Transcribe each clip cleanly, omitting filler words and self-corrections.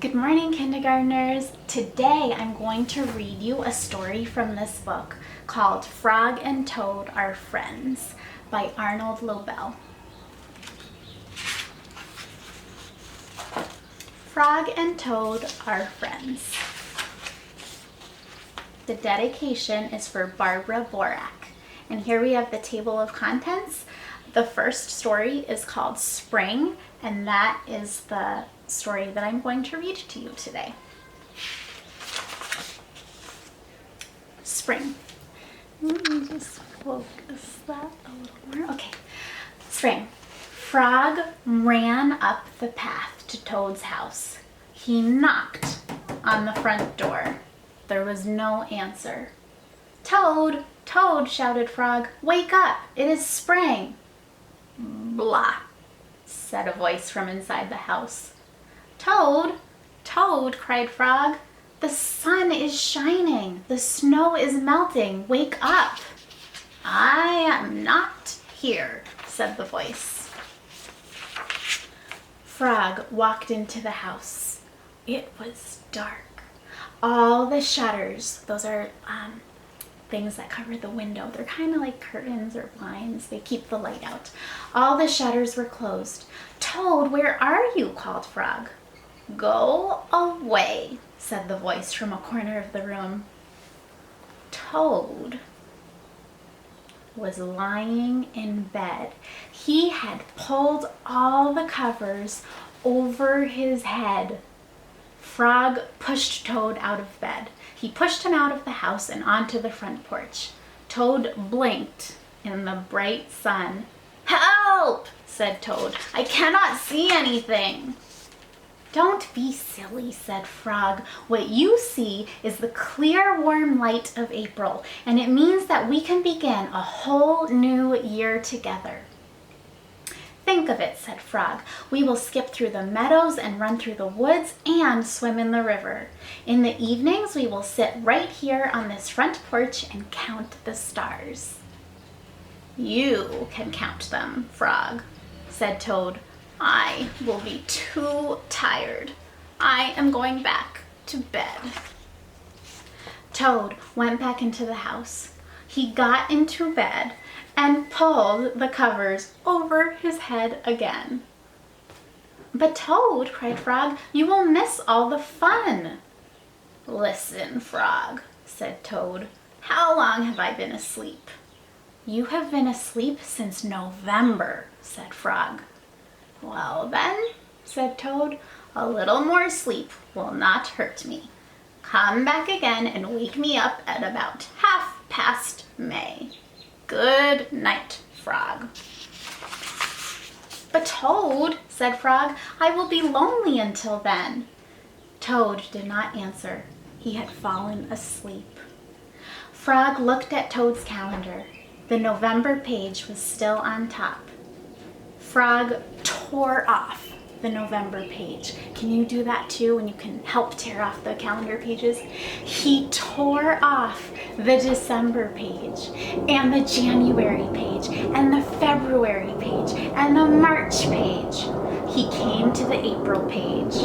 Good morning, kindergartners. Today I'm going to read you a story from this book called Frog and Toad Are Friends by Arnold Lobel. Frog and Toad Are Friends. The dedication is for Barbara Borak. And here we have the table of contents. The first story is called Spring, and that is the story that I'm going to read to you today. Spring. Let me just focus that a little more. Okay. Spring. Frog ran up the path to Toad's house. He knocked on the front door. There was no answer. "Toad, Toad," shouted Frog, "wake up! It is spring." "Blah," said a voice from inside the house. "Toad, Toad," cried Frog, "the sun is shining. The snow is melting. Wake up." "I am not here," said the voice. Frog walked into the house. It was dark. All the shutters, those are things that cover the window. They're kind of like curtains or blinds. They keep the light out. All the shutters were closed. "Toad, where are you?" called Frog. "Go away," said the voice from a corner of the room. Toad was lying in bed. He had pulled all the covers over his head. Frog pushed Toad out of bed. He pushed him out of the house and onto the front porch. Toad blinked in the bright sun. "Help!" said Toad. "I cannot see anything." "Don't be silly," said Frog. "What you see is the clear, warm light of April, and it means that we can begin a whole new year together." "Think of it," said Frog. "We will skip through the meadows and run through the woods and swim in the river. In the evenings, we will sit right here on this front porch and count the stars." "You can count them, Frog," said Toad. "I will be too tired. I am going back to bed." Toad went back into the house. He got into bed and pulled the covers over his head again. "But Toad," cried Frog, "you will miss all the fun." "Listen, Frog," said Toad. "How long have I been asleep?" "You have been asleep since November," said Frog. "Well then," said Toad, "a little more sleep will not hurt me. Come back again and wake me up at about 1/2 May. Good night, Frog." "But Toad," said Frog, "I will be lonely until then." Toad did not answer. He had fallen asleep. Frog looked at Toad's calendar. The November page was still on top. Frog tore off the November page. Can you do that too when you can help tear off the calendar pages? He tore off the December page and the January page and the February page and the March page. He came to the April page.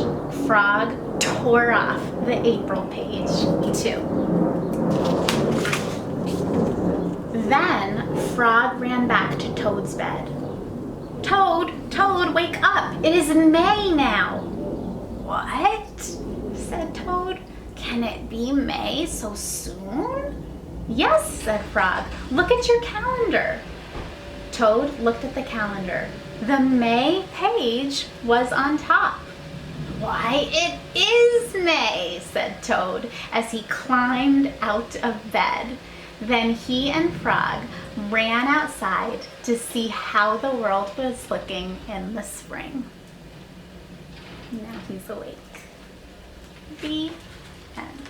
Frog tore off the April page too. Then Frog ran back to Toad's bed. "Toad, Toad, wake up! It is May now." "What?" said Toad. "Can it be May so soon?" "Yes," said Frog. "Look at your calendar." Toad looked at the calendar. The May page was on top. "Why, it is May," said Toad as he climbed out of bed. Then he and Frog ran outside to see how the world was looking in the spring. Now he's awake. The end.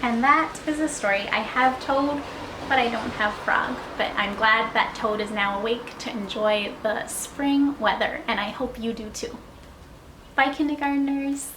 And that is a story. I have Toad, but I don't have Frog. But I'm glad that Toad is now awake to enjoy the spring weather, and I hope you do too. Bye, kindergartners.